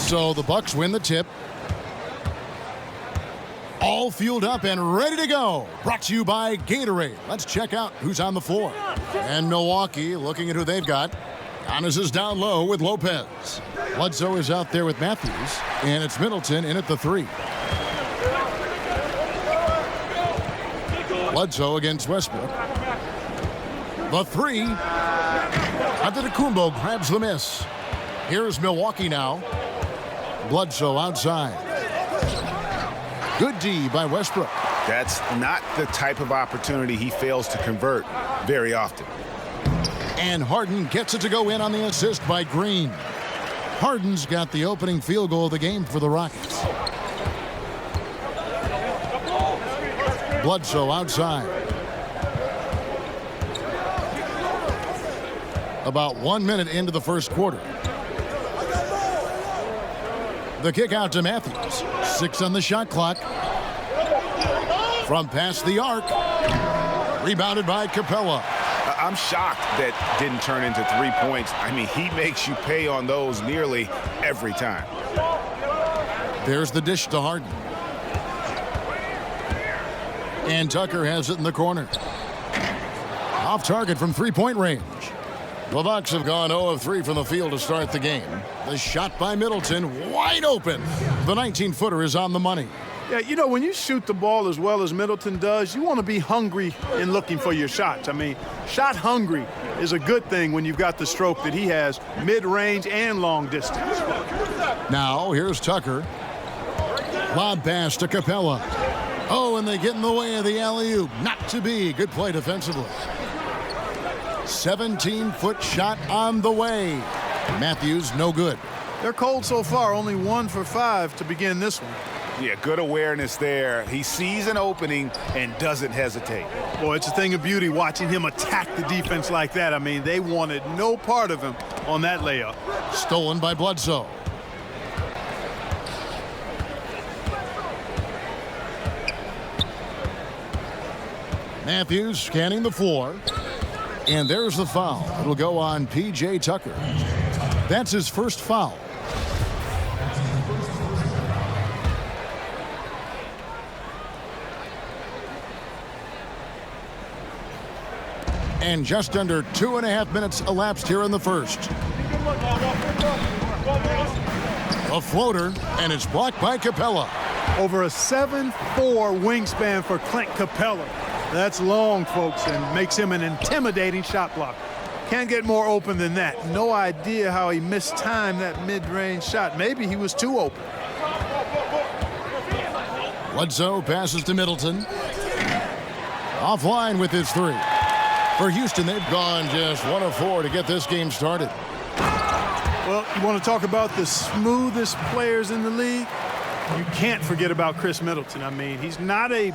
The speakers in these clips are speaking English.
So the Bucks win the tip. All fueled up and ready to go. Brought to you by Gatorade. Let's check out who's on the floor. And Milwaukee looking at who they've got. Giannis is down low with Lopez. Bledsoe is out there with Matthews. And it's Middleton in at the 3. Bledsoe against Westbrook. The 3. Antetokounmpo grabs the miss. Here's Milwaukee now. Bledsoe outside. Good D by Westbrook. That's not the type of opportunity he fails to convert very often. And Harden gets it to go in on the assist by Green. Harden's got the opening field goal of the game for the Rockets. Bledsoe outside. About 1 minute into the first quarter. The kick out to Matthews. 6 on the shot clock. From past the arc. Rebounded by Capella. I'm shocked that didn't turn into 3 points. I mean, he makes you pay on those nearly every time. There's the dish to Harden. And Tucker has it in the corner. Off target from three-point range. The Bucks have gone 0 of 3 from the field to start the game. The shot by Middleton, wide open. The 19-footer is on the money. Yeah, you know, when you shoot the ball as well as Middleton does, you want to be hungry in looking for your shots. I mean, shot hungry is a good thing when you've got the stroke that he has, mid-range and long distance. Now, here's Tucker. Lob pass to Capella. Oh, and they get in the way of the alley-oop. Not to be. Good play defensively. 17-foot shot on the way. Matthews, no good. They're cold so far, only 1 for 5 to begin this one. Yeah, good awareness there. He sees an opening and doesn't hesitate. Boy, it's a thing of beauty watching him attack the defense like that. I mean, they wanted no part of him on that layup. Stolen by Bledsoe. Matthews scanning the floor. And there's the foul. It'll go on P.J. Tucker. That's his first foul. And just under 2.5 minutes elapsed here in the first. A floater, and it's blocked by Capella. Over a 7'4" wingspan for Clint Capella. That's long, folks, and makes him an intimidating shot blocker. Can't get more open than that. No idea how he mistimed that mid-range shot. Maybe he was too open. Bledsoe passes to Middleton. Offline with his 3. For Houston, they've gone just 1 of 4 to get this game started. Well, you want to talk about the smoothest players in the league? You can't forget about Chris Middleton. I mean, he's not a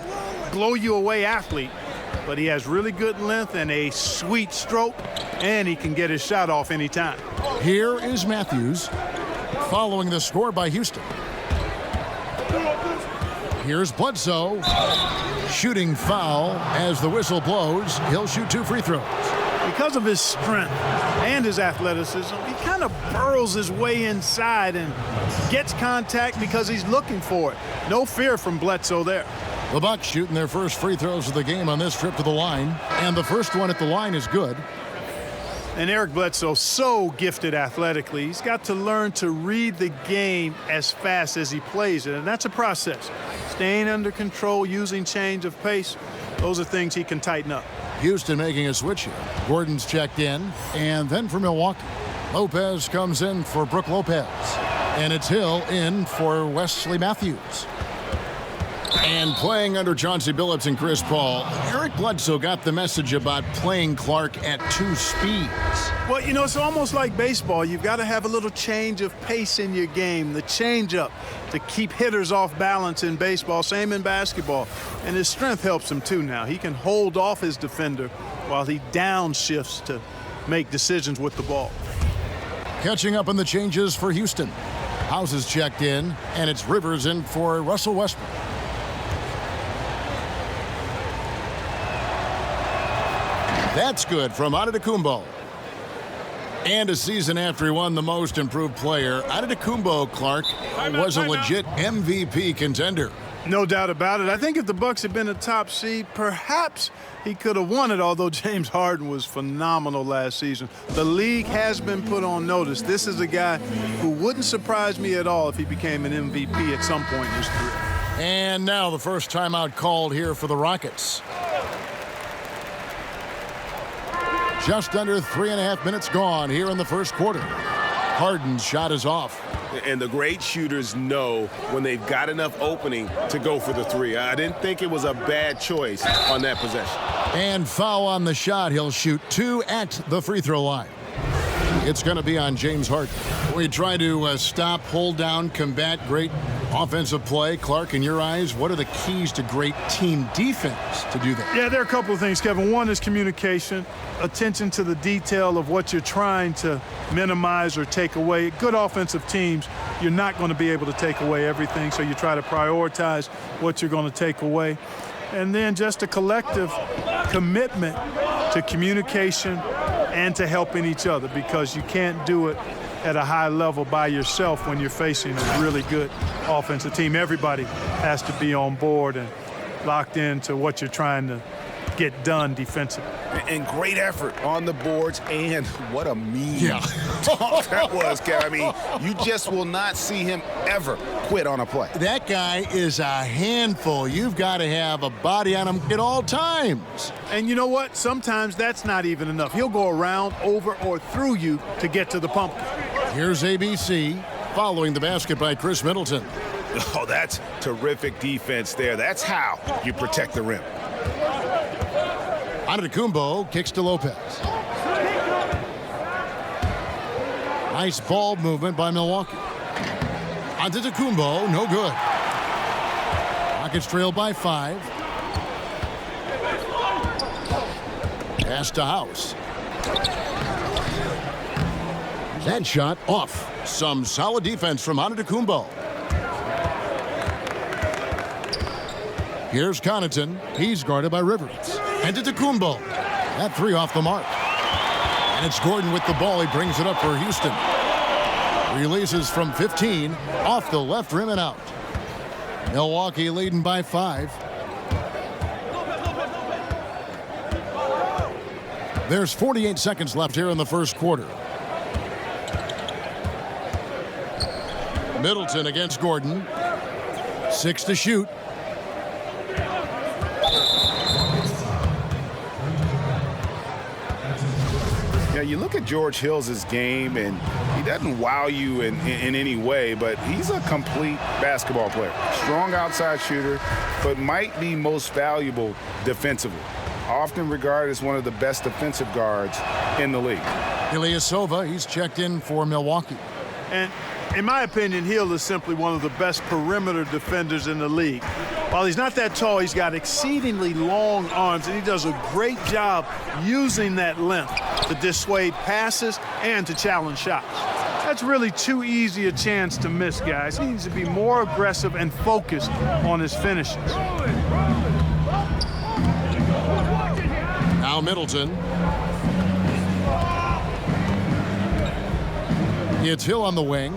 blow-you-away athlete, but he has really good length and a sweet stroke, and he can get his shot off anytime. Here is Matthews following the score by Houston. Here's Bledsoe. Shooting foul as the whistle blows. He'll shoot 2 free throws. Because of his strength and his athleticism, he kind of burrows his way inside and gets contact because he's looking for it. No fear from Bledsoe there. The Bucks shooting their first free throws of the game on this trip to the line. And the first one at the line is good. And Eric Bledsoe, so gifted athletically. He's got to learn to read the game as fast as he plays it, and that's a process. Staying under control, using change of pace, those are things he can tighten up. Houston making a switch here. Gordon's checked in, and then for Milwaukee. Lopez comes in for Brook Lopez, and it's Hill in for Wesley Matthews. And playing under Chauncey Billups and Chris Paul, Eric Bledsoe got the message about playing Clark at 2 speeds. Well, you know, it's almost like baseball. You've got to have a little change of pace in your game, the change-up to keep hitters off balance in baseball, same in basketball. And his strength helps him, too, now. He can hold off his defender while he downshifts to make decisions with the ball. Catching up on the changes for Houston. House is checked in, and it's Rivers in for Russell Westbrook. That's good from Antetokounmpo. And a season after he won the Most Improved Player, Antetokounmpo, Clark, was a legit MVP contender. No doubt about it. I think if the Bucks had been a top seed, perhaps he could have won it, although James Harden was phenomenal last season. The league has been put on notice. This is a guy who wouldn't surprise me at all if he became an MVP at some point in his career. And now the first timeout called here for the Rockets. Just under 3.5 minutes gone here in the first quarter. Harden's shot is off. And the great shooters know when they've got enough opening to go for the three. I didn't think it was a bad choice on that possession. And foul on the shot. He'll shoot 2 at the free throw line. It's going to be on James Harden. We try to stop, hold down, combat great offensive play. Clark, in your eyes, what are the keys to great team defense to do that? Yeah, there are a couple of things, Kevin. One is communication, attention to the detail of what you're trying to minimize or take away. Good offensive teams, you're not going to be able to take away everything, so you try to prioritize what you're going to take away. And then just a collective commitment to communication and to helping each other, because you can't do it at a high level by yourself when you're facing a really good offensive team. Everybody has to be on board and locked into what you're trying to get done defensively. And great effort on the boards, and what a mean talk that was, Kev. I mean, you just will not see him ever quit on a play. That guy is a handful. You've got to have a body on him at all times. And you know what? Sometimes that's not even enough. He'll go around, over, or through you to get to the pumpkin. Here's ABC following the basket by Chris Middleton. Oh, that's terrific defense there. That's how you protect the rim. Antetokounmpo kicks to Lopez. Nice ball movement by Milwaukee. Antetokounmpo, no good. Rockets trail by 5. Pass to House. That shot off. Some solid defense from Antetokounmpo. Here's Connaughton. He's guarded by Rivers. Antetokounmpo. That 3 off the mark. And it's Gordon with the ball. He brings it up for Houston. Releases from 15. Off the left rim and out. Milwaukee leading by 5. There's 48 seconds left here in the first quarter. Middleton against Gordon. 6 to shoot. Yeah, you look at George Hill's game, and he doesn't wow you in any way, but he's a complete basketball player. Strong outside shooter, but might be most valuable defensively. Often regarded as one of the best defensive guards in the league. Ilyasova, he's checked in for Milwaukee. And in my opinion, Hill is simply one of the best perimeter defenders in the league. While he's not that tall, he's got exceedingly long arms, and he does a great job using that length to dissuade passes and to challenge shots. That's really too easy a chance to miss, guys. He needs to be more aggressive and focused on his finishes. Now Middleton. It's Hill on the wing.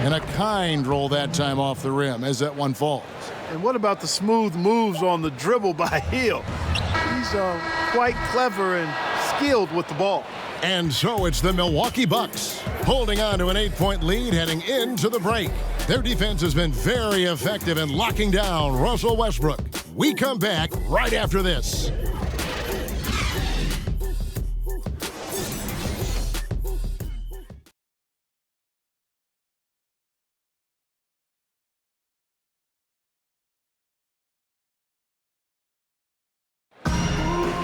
And a kind roll that time off the rim as that one falls. And what about the smooth moves on the dribble by Hill? He's quite clever and skilled with the ball. And so it's the Milwaukee Bucks holding on to an 8-point lead heading into the break. Their defense has been very effective in locking down Russell Westbrook. We come back right after this.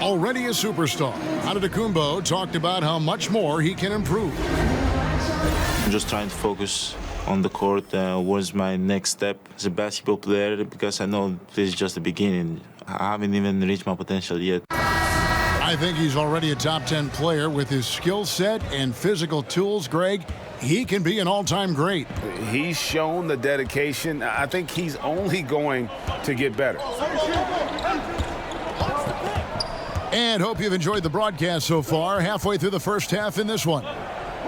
Already a superstar, Antetokounmpo talked about how much more he can improve. I'm just trying to focus on the court. What's my next step as a basketball player? Because I know this is just the beginning. I haven't even reached my potential yet. I think he's already a top 10 player with his skill set and physical tools, Greg. He can be an all-time great. He's shown the dedication. I think he's only going to get better. And hope you've enjoyed the broadcast so far. Halfway through the first half in this one.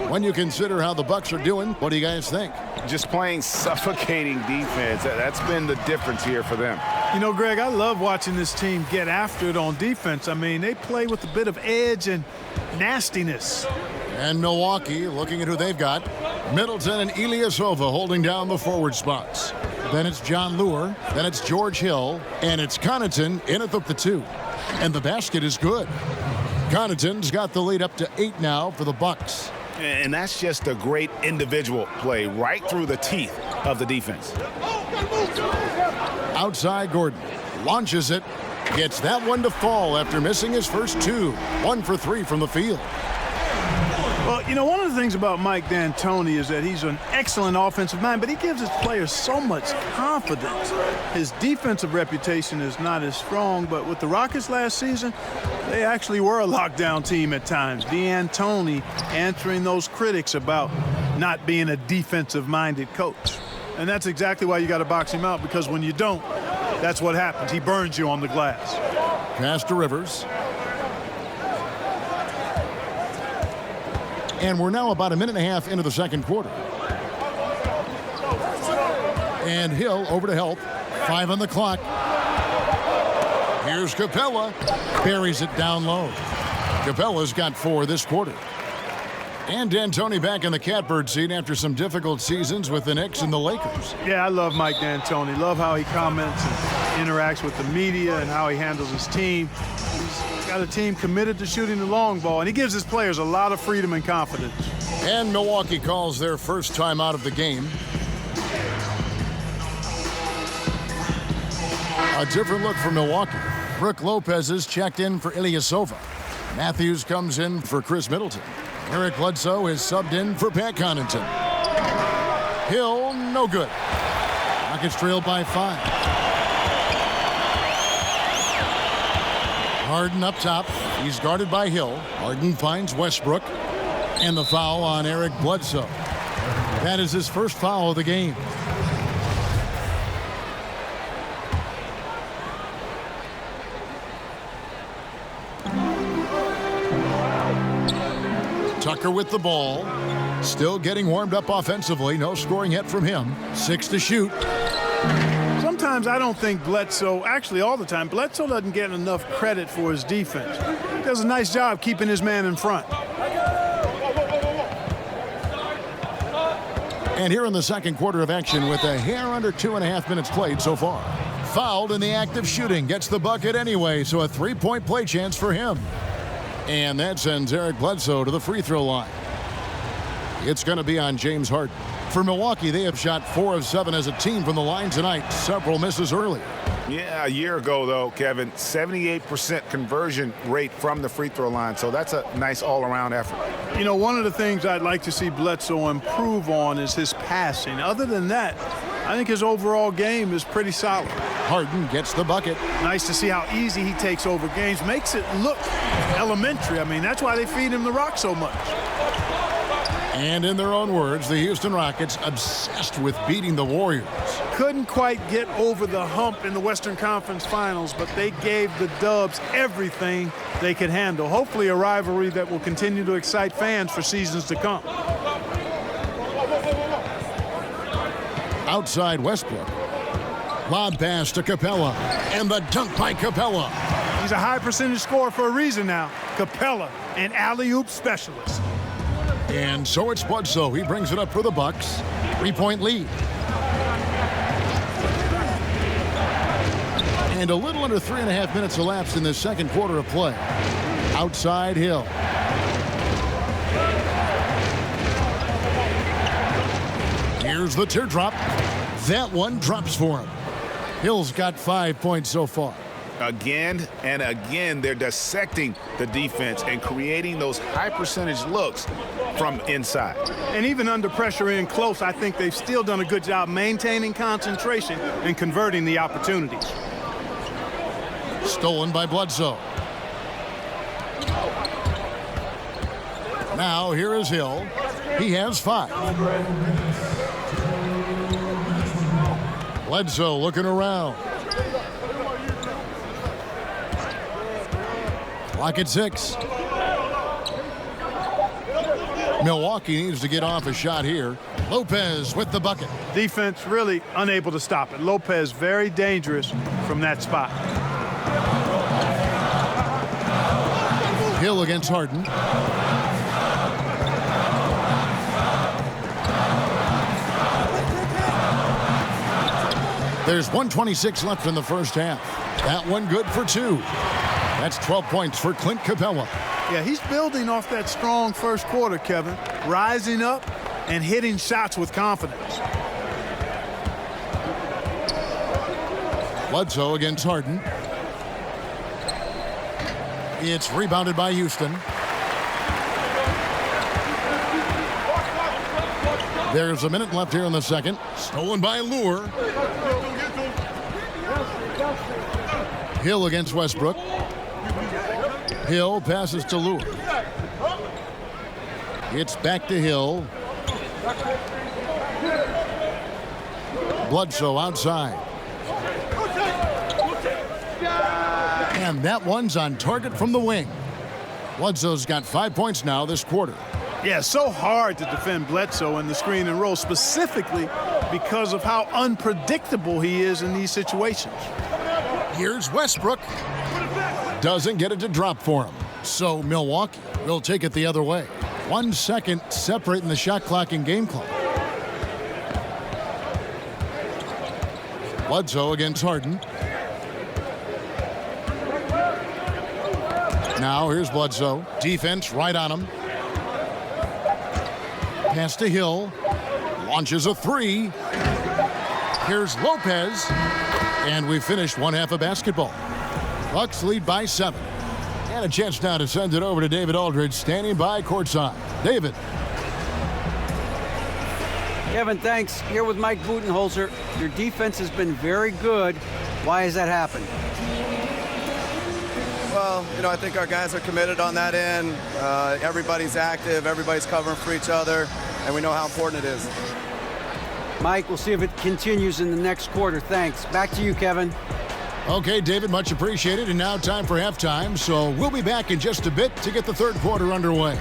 When you consider how the Bucks are doing, what do you guys think? Just playing suffocating defense. That's been the difference here for them. You know, Greg, I love watching this team get after it on defense. I mean, they play with a bit of edge and nastiness. And Milwaukee, looking at who they've got. Middleton and Ilyasova holding down the forward spots. Then it's John Lure. Then it's George Hill. And it's Connaughton in at the 2. And the basket is good. Connaughton's got the lead up to 8 now for the Bucks. And that's just a great individual play right through the teeth of the defense. Outside Gordon. Launches it. Gets that one to fall after missing his first 2. 1 for 3 from the field. Well, you know, one of the things about Mike D'Antoni is that he's an excellent offensive mind, but he gives his players so much confidence. His defensive reputation is not as strong, but with the Rockets last season, they actually were a lockdown team at times. D'Antoni answering those critics about not being a defensive-minded coach. And that's exactly why you got to box him out, because when you don't, that's what happens. He burns you on the glass. Pass to Rivers. And we're now about a minute and a half into the second quarter. And Hill over to help. 5 on the clock. Here's Capella. Buries it down low. Capella's got 4 this quarter. And D'Antoni back in the catbird seat after some difficult seasons with the Knicks and the Lakers. Yeah, I love Mike D'Antoni. Love how he comments and interacts with the media and how he handles his team. He's got a team committed to shooting the long ball, and he gives his players a lot of freedom and confidence. And Milwaukee calls their first time out of the game. A different look for Milwaukee. Brook Lopez is checked in for Ilyasova. Matthews comes in for Chris Middleton. Eric Bledsoe is subbed in for Pat Connaughton. Hill, no good. Rockets trail by 5. Harden up top. He's guarded by Hill. Harden finds Westbrook. And the foul on Eric Bledsoe. That is his first foul of the game. Tucker with the ball. Still getting warmed up offensively. No scoring yet from him. 6 to shoot. Sometimes I don't think Bledsoe, actually all the time, Bledsoe doesn't get enough credit for his defense. He does a nice job keeping his man in front. And here in the second quarter of action with a hair under 2.5 minutes played so far. Fouled in the act of shooting. Gets the bucket anyway, so a 3-point play chance for him. And that sends Eric Bledsoe to the free throw line. It's going to be on James Harden. For Milwaukee, they have shot 4 of 7 as a team from the line tonight. Several misses earlier. Yeah, a year ago, though, Kevin, 78% conversion rate from the free throw line. So that's a nice all-around effort. You know, one of the things I'd like to see Bledsoe improve on is his passing. Other than that, I think his overall game is pretty solid. Harden gets the bucket. Nice to see how easy he takes over games. Makes it look elementary. I mean, that's why they feed him the rock so much. And in their own words, the Houston Rockets obsessed with beating the Warriors. Couldn't quite get over the hump in the Western Conference Finals, but they gave the Dubs everything they could handle. Hopefully a rivalry that will continue to excite fans for seasons to come. Outside Westbrook. Lob pass to Capella. And the dunk by Capella. He's a high percentage scorer for a reason now. Capella, an alley-oop specialist. And so it's Bledsoe. He brings it up for the Bucks. 3-point lead. And a little under 3.5 minutes elapsed in the second quarter of play. Outside Hill. Here's the teardrop. That one drops for him. Hill's got 5 points so far. Again and again, they're dissecting the defense and creating those high percentage looks from inside. And even under pressure in close, I think they've still done a good job maintaining concentration and converting the opportunities. Stolen by Bledsoe. Now here is Hill. He has 5. Bledsoe looking around. Clock at 6. Milwaukee needs to get off a shot here. Lopez with the bucket. Defense really unable to stop it. Lopez very dangerous from that spot. Hill against Harden. There's 1:26 left in the first half. That one good for 2. That's 12 points for Clint Capella. Yeah, he's building off that strong first quarter, Kevin. Rising up and hitting shots with confidence. Bledsoe against Harden. It's rebounded by Houston. There's a minute left here in the second. Stolen by Lure. Hill against Westbrook. Hill passes to Lure. It's back to Hill. Bledsoe outside. And that one's on target from the wing. Bledsoe's got 5 points now this quarter. Yeah, so hard to defend Bledsoe in the screen and roll, specifically because of how unpredictable he is in these situations. Here's Westbrook. Doesn't get it to drop for him. So Milwaukee will take it the other way. 1 second separating the shot clock and game clock. Bledsoe against Harden. Now here's Bledsoe. Defense right on him. Pass to Hill. Launches a 3. Here's Lopez. And we finished one half of basketball. Bucks lead by 7. And a chance now to send it over to David Aldridge, standing by courtside. David. Kevin, thanks. Here with Mike Budenholzer. Your defense has been very good. Why has that happened? Well, I think our guys are committed on that end. Everybody's active. Everybody's covering for each other. And we know how important it is. Mike, we'll see if it continues in the next quarter. Thanks. Back to you, Kevin. Okay, David, much appreciated. And now time for halftime. So we'll be back in just a bit to get the third quarter underway.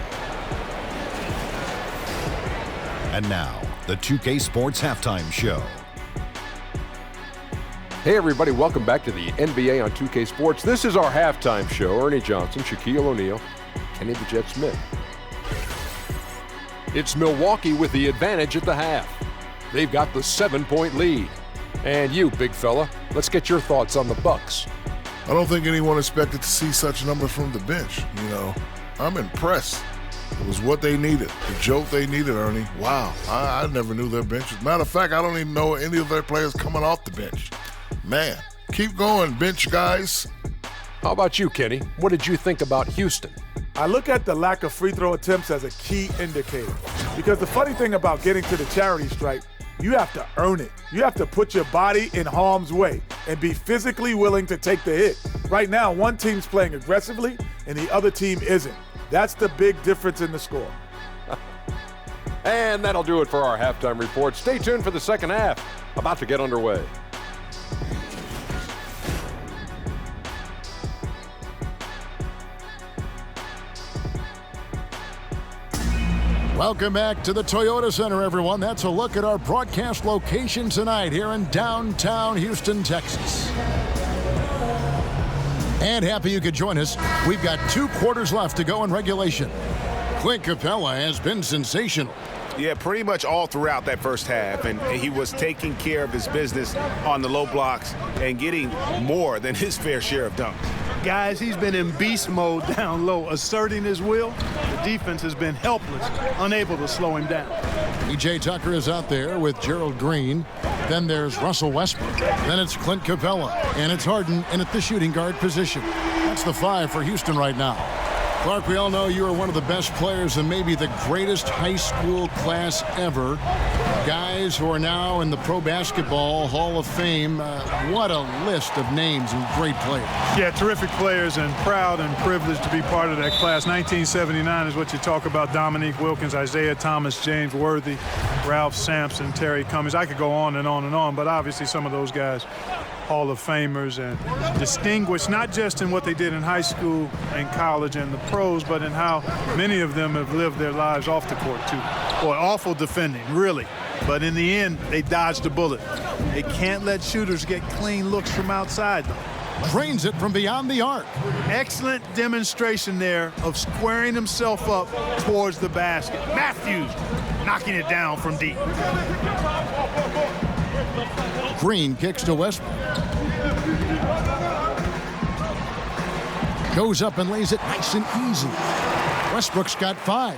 And now, the 2K Sports Halftime Show. Hey everybody, welcome back to the NBA on 2K Sports. This is our halftime show. Ernie Johnson, Shaquille O'Neal, Kenny the Jet Smith. It's Milwaukee with the advantage at the half. They've got the 7-point lead. And you, big fella, let's get your thoughts on the Bucks. I don't think anyone expected to see such numbers from the bench. I'm impressed. It was what they needed, the jolt they needed, Ernie. Wow, I never knew their bench. Matter of fact, I don't even know any of their players coming off the bench. Man, keep going, bench guys. How about you, Kenny? What did you think about Houston? I look at the lack of free throw attempts as a key indicator. Because the funny thing about getting to the charity stripe, you have to earn it. You have to put your body in harm's way and be physically willing to take the hit. Right now, one team's playing aggressively and the other team isn't. That's the big difference in the score. And that'll do it for our halftime report. Stay tuned for the second half. About to get underway. Welcome back to the Toyota Center, everyone. That's a look at our broadcast location tonight here in downtown Houston, Texas. And happy you could join us. We've got 2 quarters left to go in regulation. Clint Capella has been sensational. Yeah, pretty much all throughout that first half, and he was taking care of his business on the low blocks and getting more than his fair share of dunks. Guys, he's been in beast mode down low, asserting his will. The defense has been helpless, unable to slow him down. PJ Tucker is out there with Gerald Green. Then there's Russell Westbrook. Then it's Clint Capella. And it's Harden in at the shooting guard position. That's the 5 for Houston right now. Clark, we all know you are one of the best players and maybe the greatest high school class ever. Guys who are now in the Pro Basketball Hall of Fame. What a list of names and great players. Yeah, terrific players, and proud and privileged to be part of that class. 1979 is what you talk about. Dominique Wilkins, Isaiah Thomas, James Worthy, Ralph Sampson, Terry Cummings. I could go on and on and on, but obviously some of those guys Hall of Famers and distinguished not just in what they did in high school and college and the pros, but in how many of them have lived their lives off the court too. Boy, awful defending, really. But in the end, they dodged a bullet. They can't let shooters get clean looks from outside, though. Drains it from beyond the arc. Excellent demonstration there of squaring himself up towards the basket. Matthews knocking it down from deep. Green kicks to Westbrook. Goes up and lays it nice and easy. Westbrook's got 5.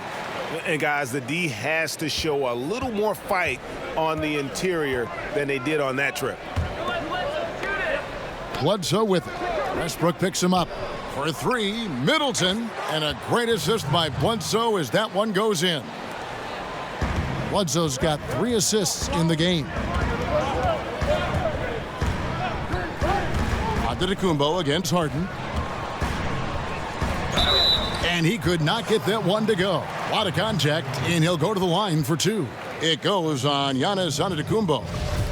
And guys, the D has to show a little more fight on the interior than they did on that trip. Bledsoe with it. Westbrook picks him up for 3. Middleton, and a great assist by Bledsoe as that one goes in. Bledsoe's got 3 assists in the game. Antetokounmpo against Harden. And he could not get that one to go. A lot of contact, and he'll go to the line for 2. It goes on Giannis Antetokounmpo.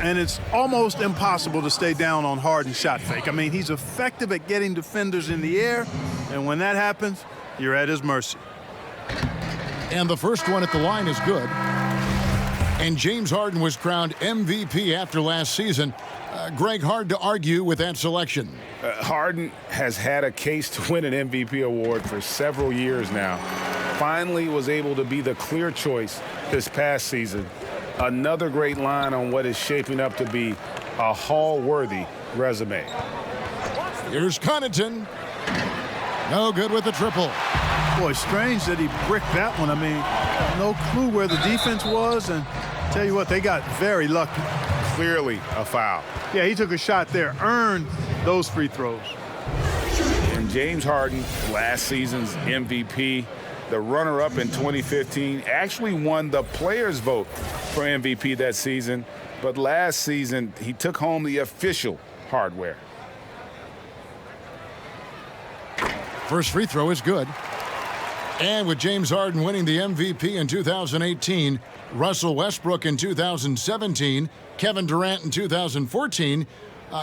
And it's almost impossible to stay down on Harden's shot fake. I mean, he's effective at getting defenders in the air, and when that happens, you're at his mercy. And the first one at the line is good. And James Harden was crowned MVP after last season. Greg, hard to argue with that selection. Harden has had a case to win an MVP award for several years now. Finally was able to be the clear choice this past season. Another great line on what is shaping up to be a Hall-worthy resume. Here's Connaughton. No good with the triple. Boy, strange that he bricked that one. I mean, no clue where the defense was, and tell you what, they got very lucky. Clearly a foul. Yeah, he took a shot there, earned those free throws. And James Harden, last season's MVP, the runner-up in 2015, actually won the players' vote for MVP that season. But last season, he took home the official hardware. First free throw is good. And with James Harden winning the MVP in 2018, Russell Westbrook in 2017, Kevin Durant in 2014,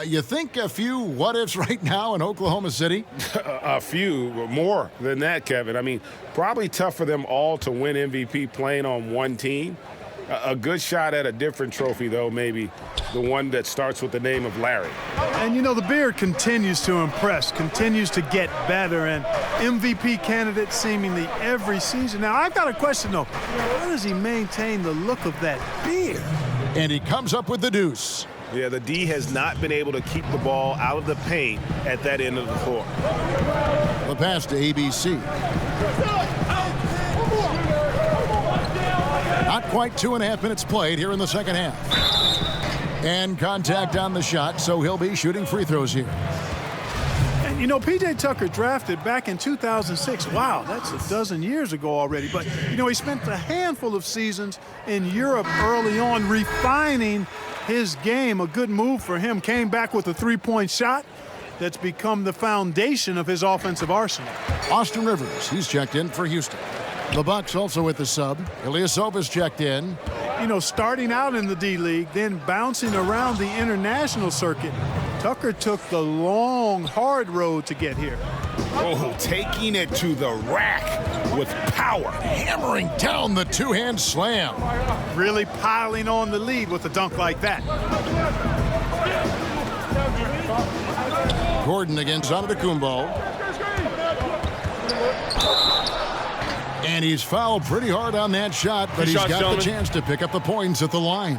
you think a few what-ifs right now in Oklahoma City? A few, more than that, Kevin. I mean, probably tough for them all to win MVP playing on one team. A good shot at a different trophy, though, maybe the one that starts with the name of Larry. And, you know, the beard continues to impress, continues to get better, and MVP candidate seemingly every season. Now, I've got a question, though. How does he maintain the look of that beard? And he comes up with the deuce. Yeah, the D has not been able to keep the ball out of the paint at that end of the court. The pass to ABC. Not quite 2.5 minutes played here in the second half. And contact on the shot, so he'll be shooting free throws here. And, you know, P.J. Tucker drafted back in 2006. Wow, that's a dozen years ago already. But, you know, he spent a handful of seasons in Europe early on refining his game. A good move for him. Came back with a three-point shot that's become the foundation of his offensive arsenal. Austin Rivers, he's checked in for Houston. The Bucks also with the sub. Ilyasovas checked in. You know, starting out in the D-League, then bouncing around the international circuit, Tucker took the long, hard road to get here. Oh, taking it to the rack with power. Hammering down the two-hand slam. Really piling on the lead with a dunk like that. Gordon against Antetokounmpo. And he's fouled pretty hard on that shot, but he's got the chance to pick up the points at the line.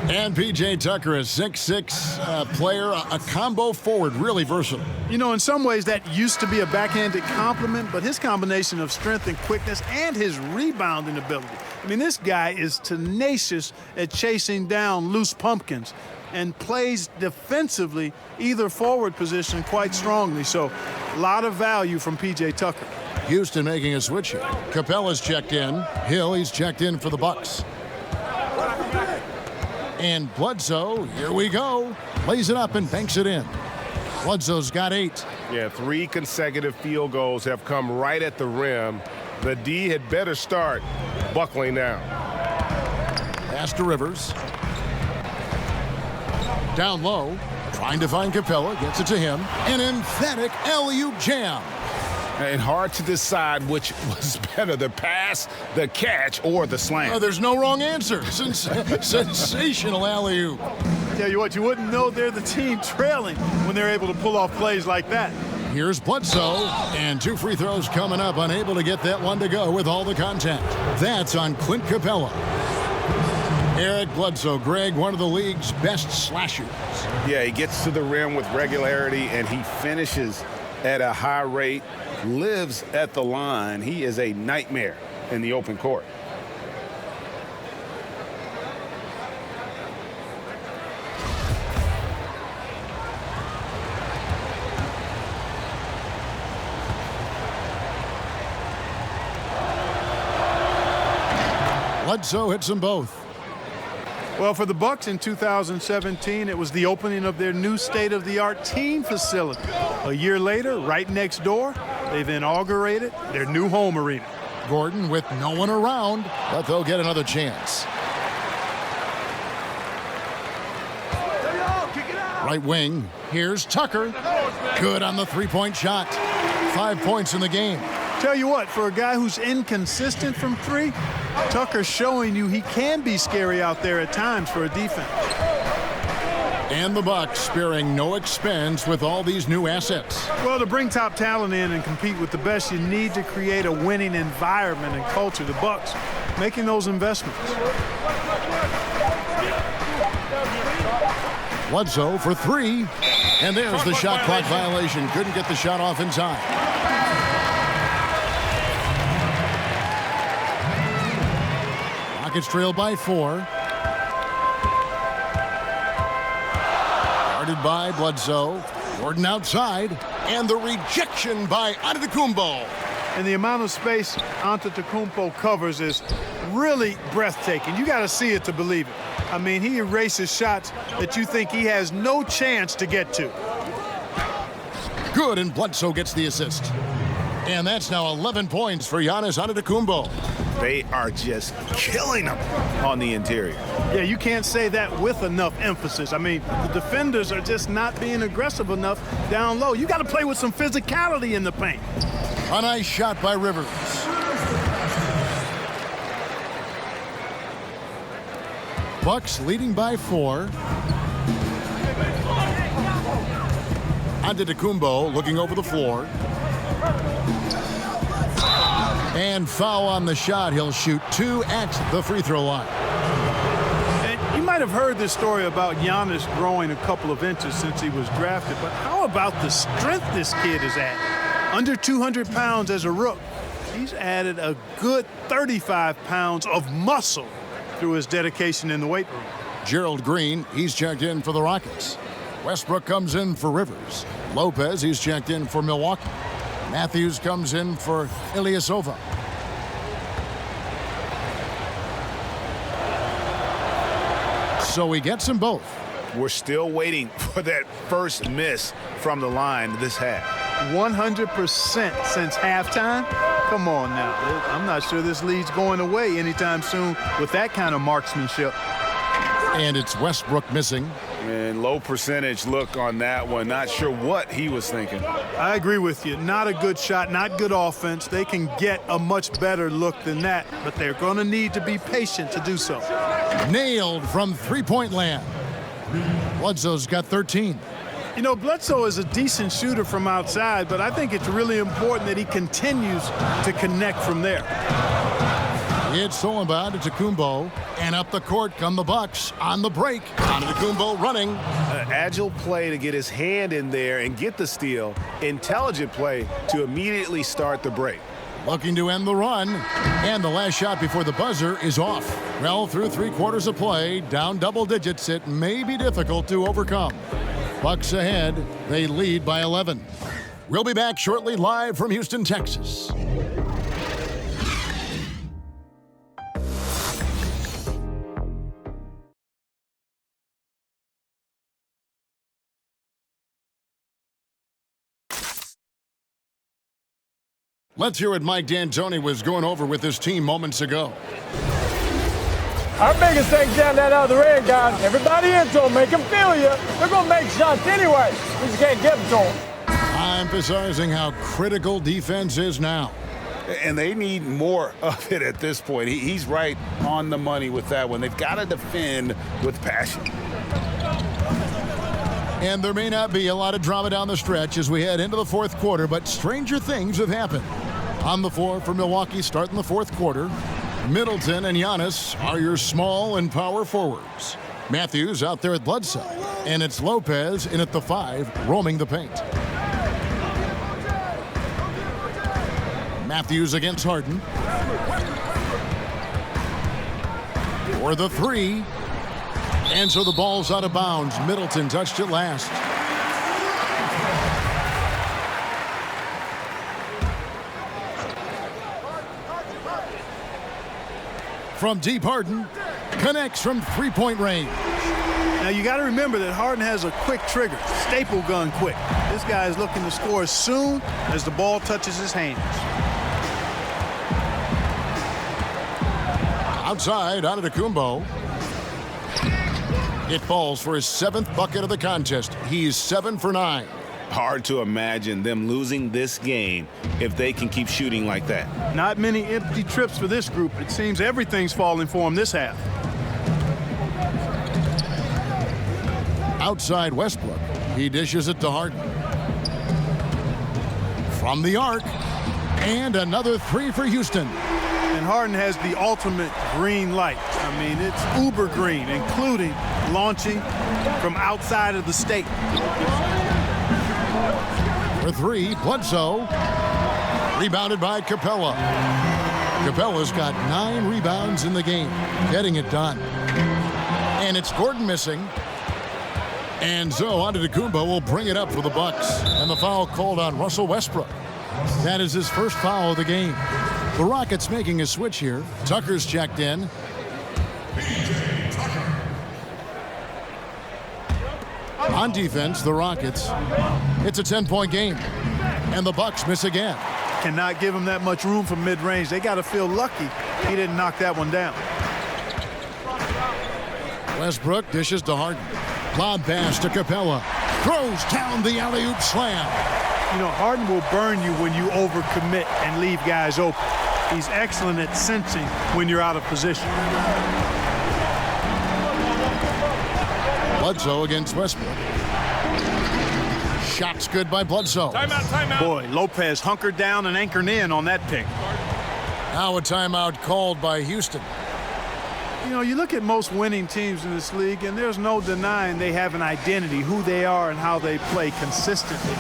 And P.J. Tucker, a 6'6" player, a combo forward, really versatile. You know, in some ways that used to be a backhanded compliment, but his combination of strength and quickness and his rebounding ability. I mean, this guy is tenacious at chasing down loose pumpkins and plays defensively either forward position quite strongly. So a lot of value from P.J. Tucker. Houston making a switch here. Capella's checked in. Hill, he's checked in for the Bucks. And Bledsoe, here we go. Lays it up and banks it in. Bledsoe's got 8. Yeah, 3 consecutive field goals have come right at the rim. The D had better start buckling down. Pass to Rivers. Down low. Trying to find Capella, gets it to him. An emphatic alley-oop jam. And hard to decide which was better, the pass, the catch, or the slam. Oh, there's no wrong answer. Sensational alley-oop. Tell you what, you wouldn't know they're the team trailing when they're able to pull off plays like that. Here's Bledsoe, and 2 free throws coming up, unable to get that one to go with all the contact. That's on Clint Capella. Eric Bledsoe, Greg, one of the league's best slashers. Yeah, he gets to the rim with regularity, and he finishes at a high rate, lives at the line. He is a nightmare in the open court. Bledsoe hits them both. Well, for the Bucks in 2017, it was the opening of their new state-of-the-art team facility. A year later, right next door, they've inaugurated their new home arena. Gordon with no one around, but they'll get another chance. Right wing, here's Tucker. Good on the three-point shot. 5 points in the game. Tell you what, for a guy who's inconsistent from 3, Tucker's showing you he can be scary out there at times for a defense. And the Bucks sparing no expense with all these new assets. Well, to bring top talent in and compete with the best, you need to create a winning environment and culture. The Bucks making those investments. Bledsoe for 3, and there's the shot clock violation. Couldn't get the shot off in time. Rockets trail by 4. Guarded by Bledsoe. Gordon outside, and the rejection by Antetokounmpo. And the amount of space Antetokounmpo covers is really breathtaking. You got to see it to believe it. I mean, he erases shots that you think he has no chance to get to. Good, and Bledsoe gets the assist. And that's now 11 points for Giannis Antetokounmpo. They are just killing them on the interior. Yeah, you can't say that with enough emphasis. I mean, the defenders are just not being aggressive enough down low. You got to play with some physicality in the paint. A nice shot by Rivers. Bucks leading by 4. Antetokounmpo looking over the floor. And foul on the shot. He'll shoot 2 at the free throw line. And you might have heard this story about Giannis growing a couple of inches since he was drafted, but how about the strength this kid is at? Under 200 pounds as a rook. He's added a good 35 pounds of muscle through his dedication in the weight room. Gerald Green, he's checked in for the Rockets. Westbrook comes in for Rivers. Lopez, he's checked in for Milwaukee. Matthews comes in for Ilyasova. So he gets them both. We're still waiting for that first miss from the line this half. 100% since halftime? Come on now. I'm not sure this lead's going away anytime soon with that kind of marksmanship. And it's Westbrook missing. And low percentage look on that one. Not sure what he was thinking. I agree with you. Not a good shot, not good offense. They can get a much better look than that, but they're going to need to be patient to do so. Nailed from three-point land. Bledsoe's got 13. You know, Bledsoe is a decent shooter from outside, but I think it's really important that he continues to connect from there. It's stolen by Antetokounmpo, and up the court come the Bucks on the break. Antetokounmpo running. An agile play to get his hand in there and get the steal. Intelligent play to immediately start the break. Looking to end the run, and the last shot before the buzzer is off. Well, through 3/4 of play, down double digits, it may be difficult to overcome. Bucks ahead, they lead by 11. We'll be back shortly, live from Houston, Texas. Let's hear what Mike D'Antoni was going over with his team moments ago. Our biggest thing's down that other end, guys. Everybody into them, make them feel you. They're going to make shots anyway. We just can't get them to them. Emphasizing how critical defense is now. And they need more of it at this point. He's right on the money with that one. They've got to defend with passion. And there may not be a lot of drama down the stretch as we head into the fourth quarter, but stranger things have happened. On the floor for Milwaukee starting the fourth quarter, Middleton and Giannis are your small and power forwards. Matthews out there at Bledsoe, and it's Lopez in at the 5, roaming the paint. Matthews against Harden. For the 3. And so the ball's out of bounds. Middleton touched it last. From deep, Harden connects from three-point range. Now you got to remember that Harden has a quick trigger, staple gun quick. This guy is looking to score as soon as the ball touches his hands. Outside, Antetokounmpo. It falls for his 7th bucket of the contest. He's 7 for 9. Hard to imagine them losing this game if they can keep shooting like that. Not many empty trips for this group. It seems everything's falling for them this half. Outside Westbrook. He dishes it to Harden. From the arc. And another 3 for Houston. And Harden has the ultimate green light. I mean, it's uber green, including launching from outside of the state. For 3, Bledsoe. Rebounded by Capella. Capella's got 9 rebounds in the game, getting it done. And it's Gordon missing. And so Antetokounmpo will bring it up for the Bucks. And the foul called on Russell Westbrook. That is his first foul of the game. The Rockets making a switch here. Tucker's checked in. On defense, the Rockets. It's a 10-point game. And the Bucks miss again. Cannot give him that much room from mid-range. They got to feel lucky he didn't knock that one down. Westbrook dishes to Harden. Lob pass to Capella. Throws down the alley-oop slam. You know, Harden will burn you when you overcommit and leave guys open. He's excellent at sensing when you're out of position. Bledsoe against Westbrook. Shot's good by Bledsoe. Timeout, timeout. Boy, Lopez hunkered down and anchored in on that pick. Now a timeout called by Houston. You know, you look at most winning teams in this league, and there's no denying they have an identity, who they are and how they play consistently.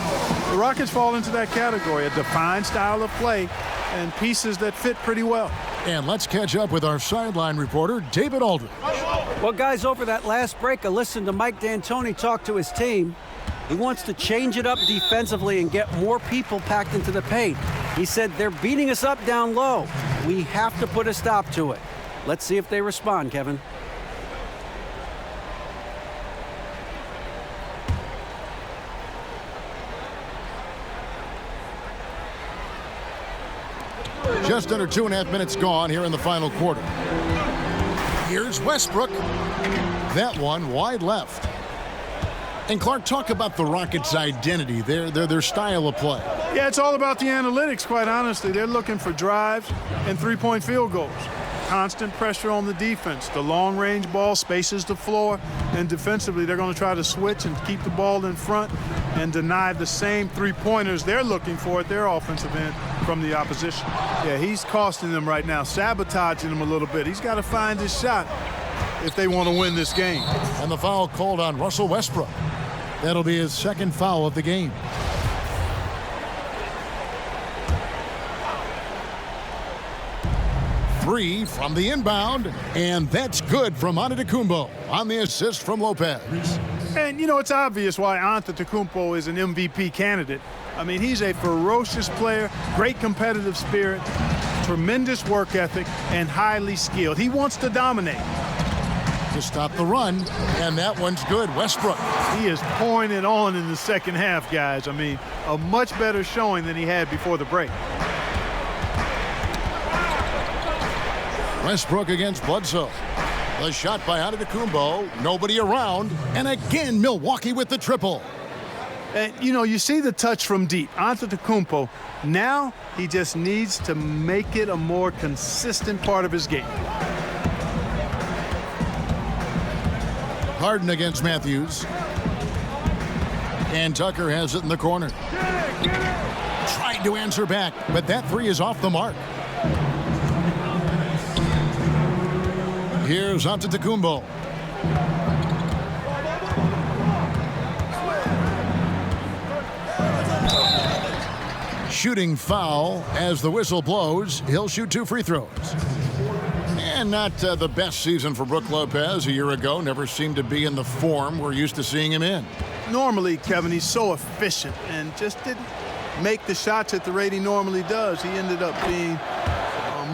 The Rockets fall into that category, a defined style of play and pieces that fit pretty well. And let's catch up with our sideline reporter, David Aldridge. Well, guys, over that last break, I listened to Mike D'Antoni talk to his team. He wants to change it up defensively and get more people packed into the paint. He said they're beating us up down low. We have to put a stop to it. Let's see if they respond, Kevin. Just under 2.5 minutes gone here in the final quarter. Here's Westbrook. That one wide left. And Clark, talk about the Rockets' identity, their style of play. Yeah, it's all about the analytics, quite honestly. They're looking for drives and three-point field goals. Constant pressure on the defense. The long-range ball spaces the floor, and defensively they're going to try to switch and keep the ball in front and deny the same three-pointers they're looking for at their offensive end from the opposition. Yeah, he's costing them right now, sabotaging them a little bit. He's got to find his shot if they want to win this game. And the foul called on Russell Westbrook. That'll be his second foul of the game. Three from the inbound, and that's good from Antetokounmpo on the assist from Lopez. And, you know, it's obvious why Antetokounmpo is an MVP candidate. I mean, he's a ferocious player, great competitive spirit, tremendous work ethic, and highly skilled. He wants to dominate. To stop the run, and that one's good. Westbrook. He is pouring it on in the second half, guys. I mean, a much better showing than he had before the break. Westbrook against Bledsoe. The shot by Antetokounmpo. Nobody around. And again, Milwaukee with the triple. And, you know, you see the touch from deep. Antetokounmpo, now he just needs to make it a more consistent part of his game. Harden against Matthews. And Tucker has it in the corner. Tried to answer back, but that three is off the mark. Here's Antetokounmpo. Shooting foul as the whistle blows. He'll shoot 2 free throws. And not the best season for Brook Lopez a year ago. Never seemed to be in the form we're used to seeing him in. Normally, Kevin, he's so efficient and just didn't make the shots at the rate he normally does. He ended up being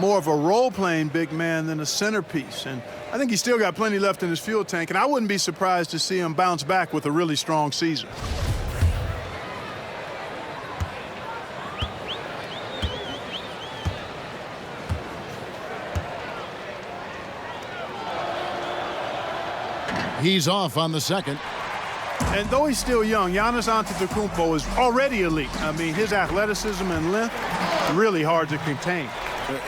more of a role-playing big man than a centerpiece. And I think he's still got plenty left in his fuel tank, and I wouldn't be surprised to see him bounce back with a really strong season. He's off on the second. And though he's still young, Giannis Antetokounmpo is already elite. I mean, his athleticism and length, really hard to contain.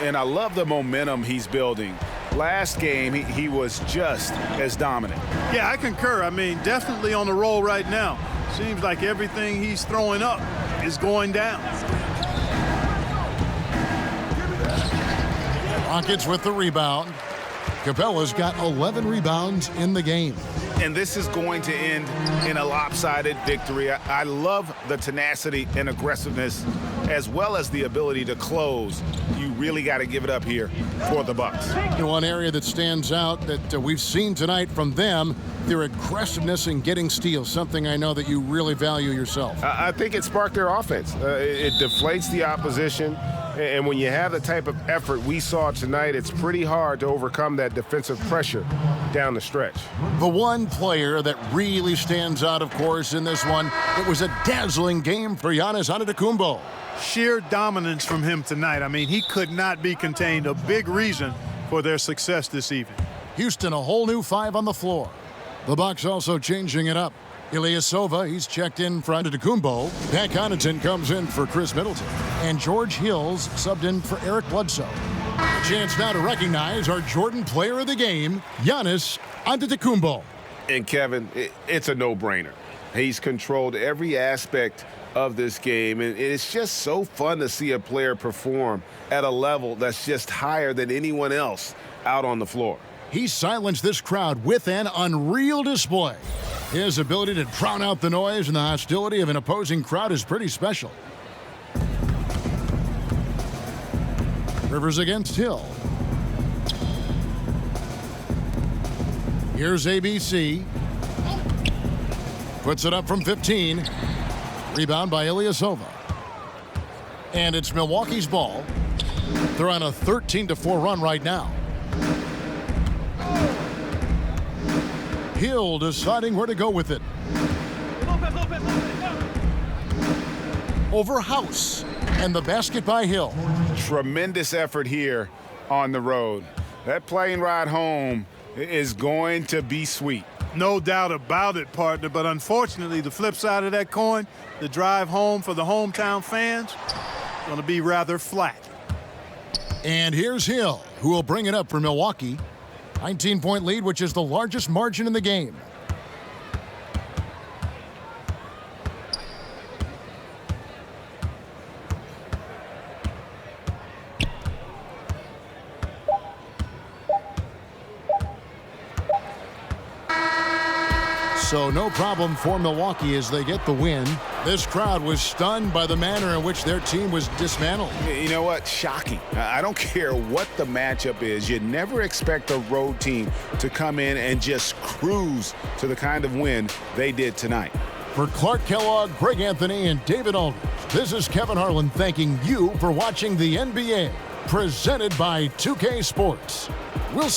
And I love the momentum he's building. Last game, he was just as dominant. Yeah, I concur. I mean, definitely on the roll right now. Seems like everything he's throwing up is going down. Rockets with the rebound. Capella's got 11 rebounds in the game. And this is going to end in a lopsided victory. I love the tenacity and aggressiveness as well as the ability to close. You really got to give it up here for the Bucks. One area that stands out that we've seen tonight from them, their aggressiveness in getting steals, something I know that you really value yourself. I think it sparked their offense. It deflates the opposition. And when you have the type of effort we saw tonight, it's pretty hard to overcome that defensive pressure down the stretch. The one player that really stands out, of course, in this one, it was a dazzling game for Giannis Antetokounmpo. Sheer dominance from him tonight. I mean, he could not be contained. A big reason for their success this evening. Houston, a whole new 5 on the floor. The Bucks also changing it up. Ilyasova, he's checked in for Antetokounmpo. Pat Connaughton comes in for Chris Middleton. And George Hills subbed in for Eric Bledsoe. A chance now to recognize our Jordan player of the game, Giannis Antetokounmpo. And Kevin, it's a no-brainer. He's controlled every aspect of this game, and it's just so fun to see a player perform at a level that's just higher than anyone else out on the floor. He silenced this crowd with an unreal display. His ability to drown out the noise and the hostility of an opposing crowd is pretty special. Rivers against Hill. Here's ABC. Puts it up from 15. Rebound by Ilyasova. And it's Milwaukee's ball. They're on a 13-4 run right now. Hill deciding where to go with it. Over House. And the basket by Hill. Tremendous effort here on the road. That plane ride home is going to be sweet. No doubt about it, partner. But unfortunately, the flip side of that coin, the drive home for the hometown fans, going to be rather flat. And here's Hill, who will bring it up for Milwaukee. 19-point lead, which is the largest margin in the game. So no problem for Milwaukee as they get the win. This crowd was stunned by the manner in which their team was dismantled. You know what? Shocking. I don't care what the matchup is. You never expect a road team to come in and just cruise to the kind of win they did tonight. For Clark Kellogg, Greg Anthony, and David Aldridge, this is Kevin Harlan thanking you for watching the NBA, presented by 2K Sports.